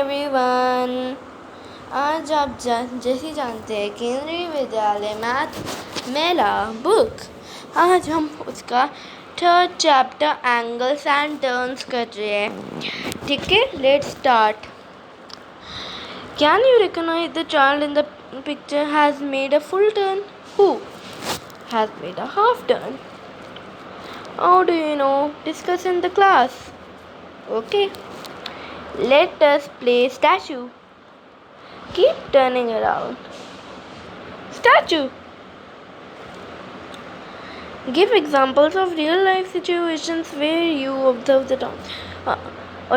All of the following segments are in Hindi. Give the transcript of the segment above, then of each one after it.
एवरीवन। आज आप जैसे जानते हैं केंद्रीय विद्यालय मैथ मेला बुक। आज हम उसका third chapter angles and turns कर रहे हैं। ठीक है, let's start. Can you recognise the child in the picture has made a full turn? Who has made a half turn? How do you know? Discuss in the class. Okay. Let us play statue. Keep turning around. Statue. Give examples of real life situations where you observe the town.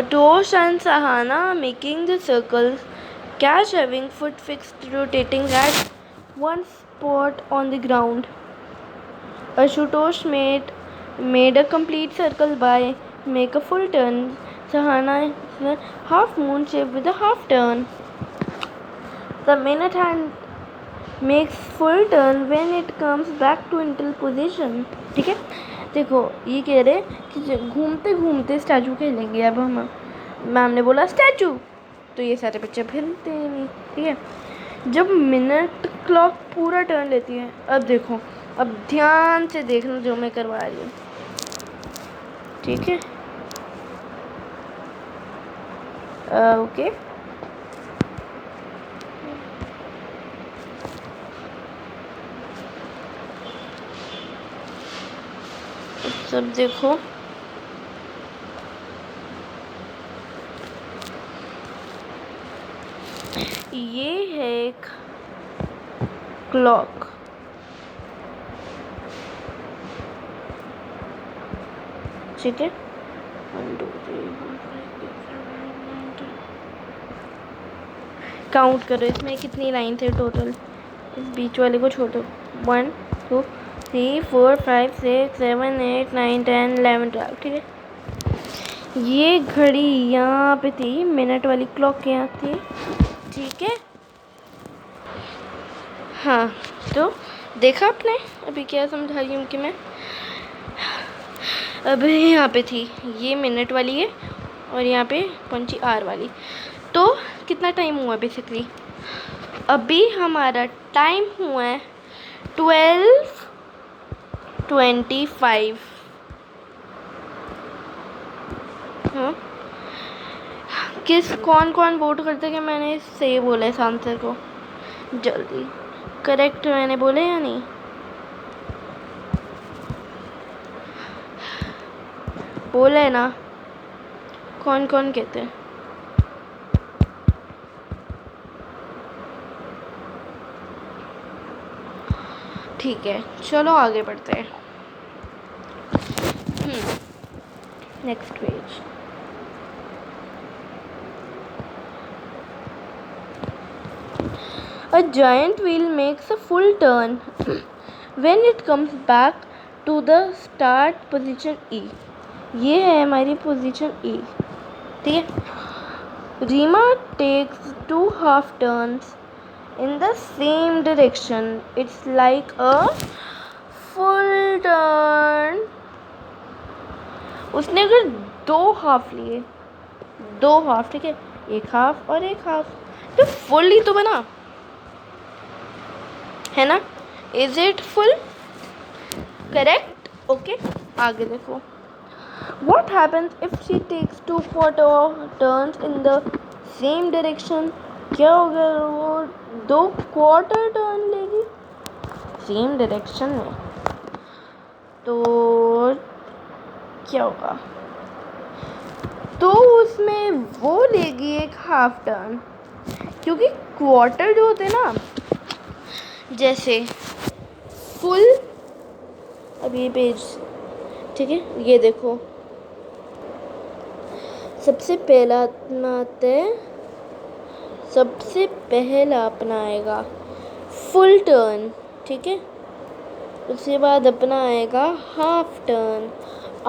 Atosh and Sahana making the circles. Cash having foot fixed rotating at one spot on the ground. Ashutosh made a complete circle by make a full turn. Sahana is a half moon shape with a half turn. The minute hand makes full turn when it comes back to initial position. ठीक है, देखो ये कह रहे कि घूमते घूमते स्टैचू खेलेंगे। अब हम मैम ने बोला स्टैचू, तो ये सारे बच्चे खेलते ही नहीं। ठीक है, जब मिनट क्लॉक पूरा टर्न लेती है, अब देखो, अब ध्यान से देखना जो मैं करवा रही हूँ। ठीक है, ओके। सब देखो, ये है एक क्लॉक। ठीक है, 1 2 3 काउंट करो, इसमें कितनी लाइन थे टोटल। इस बीच वाले को छोड़ो। 1 2 3 4 5 6 7 8 9 10 11 12। ठीक है, ये घड़ी यहाँ पे थी, मिनट वाली क्लॉक यहाँ थी। ठीक है, हाँ, तो देखा आपने अभी क्या समझा रही हूँ कि मैं अभी यहाँ पे थी, ये मिनट वाली है और यहाँ पे पंची आर वाली। तो कितना टाइम हुआ बेसिकली? अभी हमारा टाइम हुआ है 12:25। हाँ, कौन कौन वोट करते कि मैंने सही बोला इस आंसर को? जल्दी करेक्ट मैंने बोले या नहीं? बोला है ना? कौन कौन कहते हैं? ठीक है, चलो आगे बढ़ते हैं। Next page. A giant wheel makes a full turn when it comes back to the start position E. ये है हमारी पोजीशन E। ठीक है, Reema takes 2 half turns in the same direction. It's like a full turn. उसने अगर 2 हाफ लिए, 2 हाफ, ठीक है, एक हाफ और एक हाफ, तो फुल ही तो बना है ना? Is it full? Correct, okay. आगे देखो, what happens if she takes 2 quarter turns in the same direction? क्या होगा? वो 2 क्वार्टर टर्न लेगी सेम डायरेक्शन में, तो क्या होगा? तो उसमें वो लेगी एक हाफ टर्न, क्योंकि क्वार्टर जो होते हैं ना, जैसे फुल, अब ये पेज, ठीक है, ये देखो, सबसे पहला अपनाएगा फुल टर्न। ठीक है, उसके बाद अपना आएगा हाफ टर्न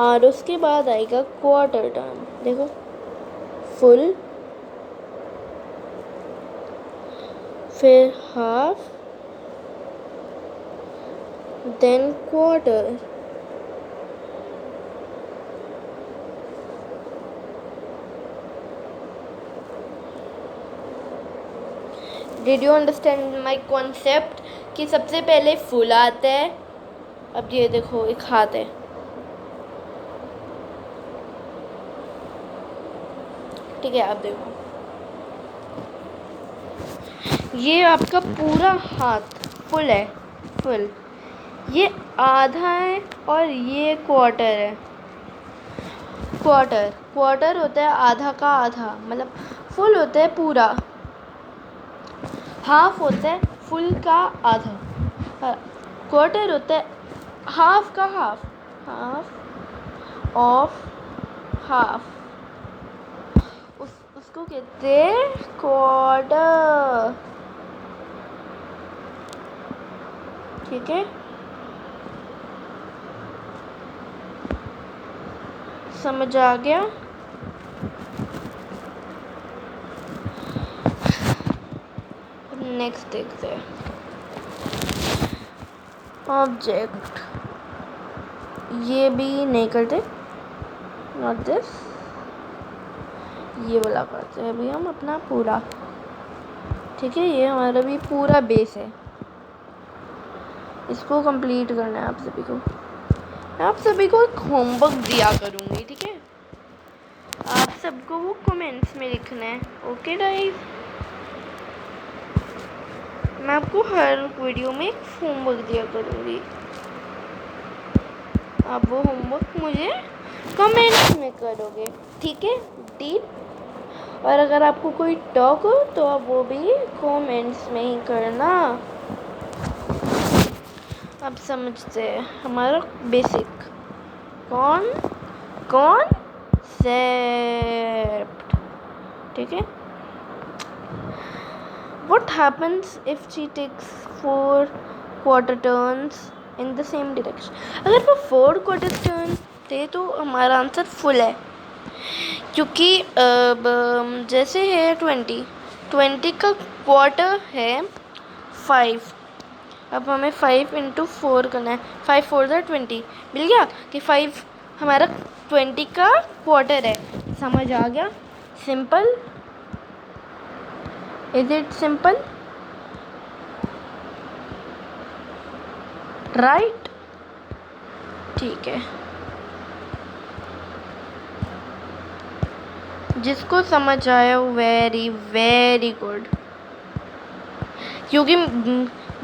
और उसके बाद आएगा क्वार्टर टर्न। देखो, फुल, फिर half, then quarter. Did you understand my concept कि सबसे पहले फुल आता है। अब ये देखो एक हाथ है, ठीक है। अब देखो ये आपका पूरा हाथ फुल है, फुल। ये आधा है और ये क्वार्टर है। क्वार्टर होता है आधा का आधा, मतलब फुल होता है पूरा, हाफ होता है फुल का आधा, क्वार्टर होता है हाफ का हाफ, हाफ ऑफ हाफ, उसको कहते हैं क्वार्टर, ठीक है। समझ आ गया? नेक्स्ट देखते हैं ऑब्जेक्ट। ये भी नहीं करते, नॉट दिस, ये वाला करते हैं अभी हम अपना पूरा, ठीक है। ये हमारा भी पूरा बेस है, इसको कंप्लीट करना है आप सभी को। मैं आप सभी को एक होमवर्क दिया करूँगी, ठीक है। आप सबको वो कमेंट्स में लिखना है, ओके गाइस। मैं आपको हर वीडियो में एक होमवर्क दिया करूँगी, आप वो होमवर्क मुझे कमेंट्स में करोगे, ठीक है। डीप। और अगर आपको कोई टॉक हो तो आप वो भी कमेंट्स में ही करना। अब समझते हैं हमारा बेसिक कॉन्सेप्ट, ठीक है। What happens if she takes 4 quarter turns in the same direction? अगर वो 4 quarter turns थे तो हमारा आंसर फुल है, क्योंकि जैसे है 20 का क्वार्टर है 5। अब हमें 5 इंटू 4 करना है, 5 4 20 मिल गया कि 5 हमारा 20 का क्वार्टर है। समझ आ गया? Simple. Is it simple? Right, ठीक है। जिसको समझ आया वो वेरी वेरी गुड, क्योंकि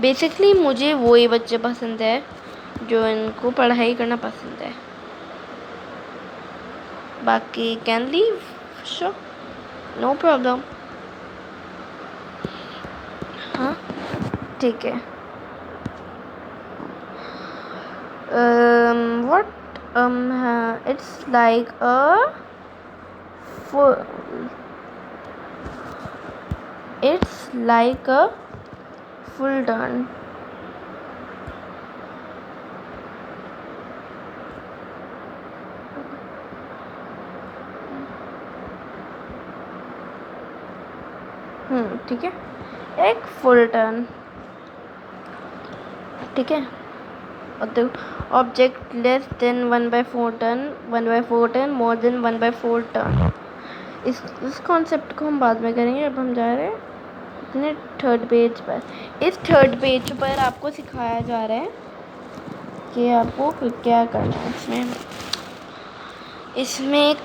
बेसिकली मुझे वही बच्चे पसंद है जो इनको पढ़ाई करना पसंद है। बाकी can leave, sure, no problem. हाँ ठीक है। what it's like a full, it's like a full turn. ठीक है, एक फुल टर्न, ठीक है। और देखो object less than 1/4 turn, 1/4 turn, more than 1/4 turn. इस कॉन्सेप्ट को हम बाद में करेंगे। अब हम जा रहे हैं अपने थर्ड पेज पर। इस थर्ड पेज पर आपको सिखाया जा रहा है कि आपको क्या करना है। इसमें एक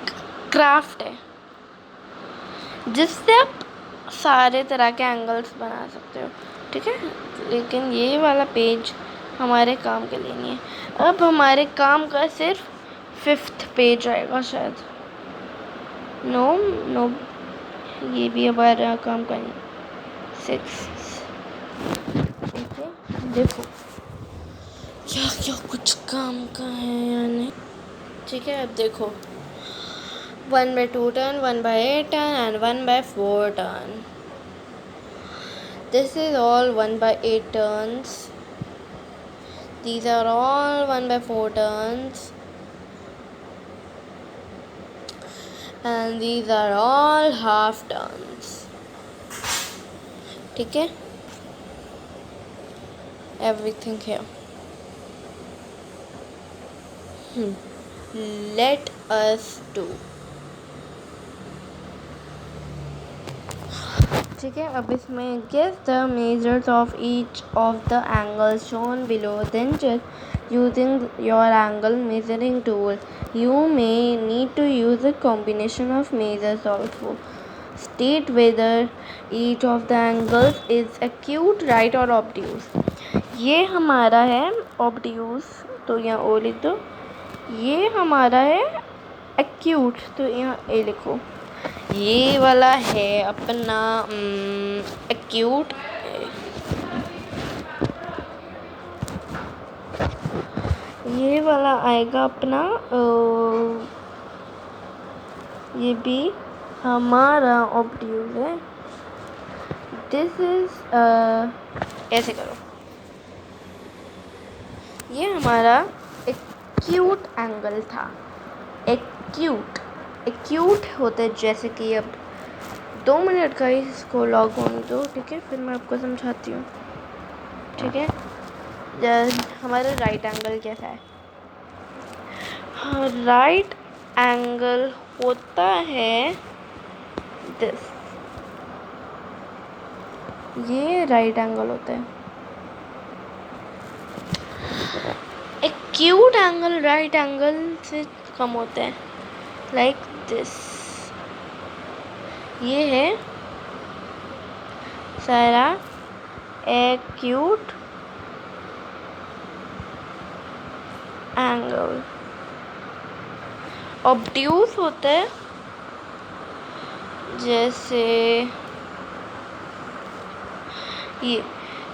क्राफ्ट है जिससे आप सारे तरह के एंगल्स बना सकते हो, ठीक है। लेकिन ये वाला पेज हमारे काम के लिए नहीं है। अब हमारे काम का सिर्फ 5th पेज आएगा शायद। नो, ये भी हमारा काम का नहीं, 6। ठीक है, देखो क्या क्या कुछ काम का है या नहीं, ठीक है। अब देखो 1/2 turn, 1/8 turn and 1/4 turn. This is all 1/8 turns. These are all 1/4 turns. And these are all half turns. ठीक है, everything here. Let us do ठीक है, अब इसमें guess the measures of each of the angles shown below, then just using your angle measuring tool you may need to use a combination of measures also. State whether each of the angles is acute, right or obtuse. ये हमारा है obtuse, तो यहाँ ओ लिख दो. ये हमारा है acute, तो यहाँ ए लिखो. ये वाला है अपना acute. ये वाला आएगा अपना ये भी हमारा ऑब्ट्यूज है. दिस इज ऐसे करो. ये हमारा एक्यूट एंगल था. एक्यूट होते जैसे कि अब 2 मिनट का ही इसको लॉग होने दो. ठीक है, फिर मैं आपको समझाती हूँ. ठीक है, हमारा राइट एंगल कैसा है. राइट एंगल होता है दिस. ये राइट एंगल होता है. एक्यूट एंगल राइट एंगल से कम होते हैं, लाइक दिस. ये है सारा एक्यूट एंगल. ऑब्ट्यूज होता है जैसे ये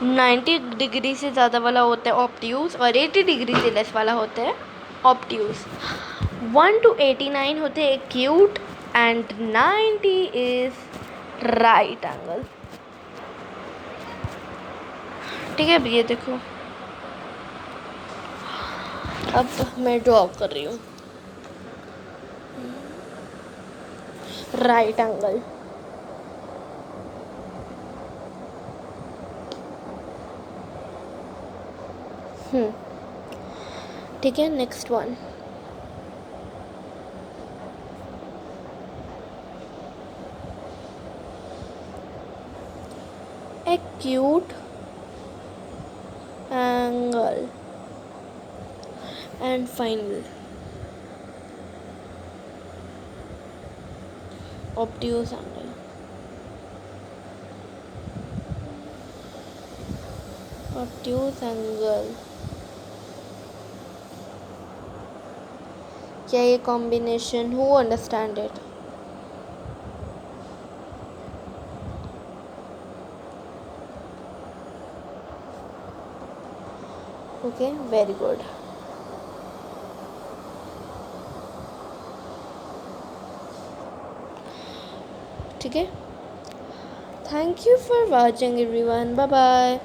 90 डिग्री से ज़्यादा वाला होता है ऑब्ट्यूज, और 80 डिग्री से लेस वाला होता है ऑब्ट्यूज. 1 to 89 होते हैं acute and 90 is right angle. ठीक है, अब ये देखो, अब मैं ड्रॉ कर रही हूँ राइट एंगल. ठीक है, next one. Acute angle and final obtuse angle. Obtuse angle, क्या ये combination, who understand it. Okay, very good. ठीक है, thank you for watching everyone. Bye bye.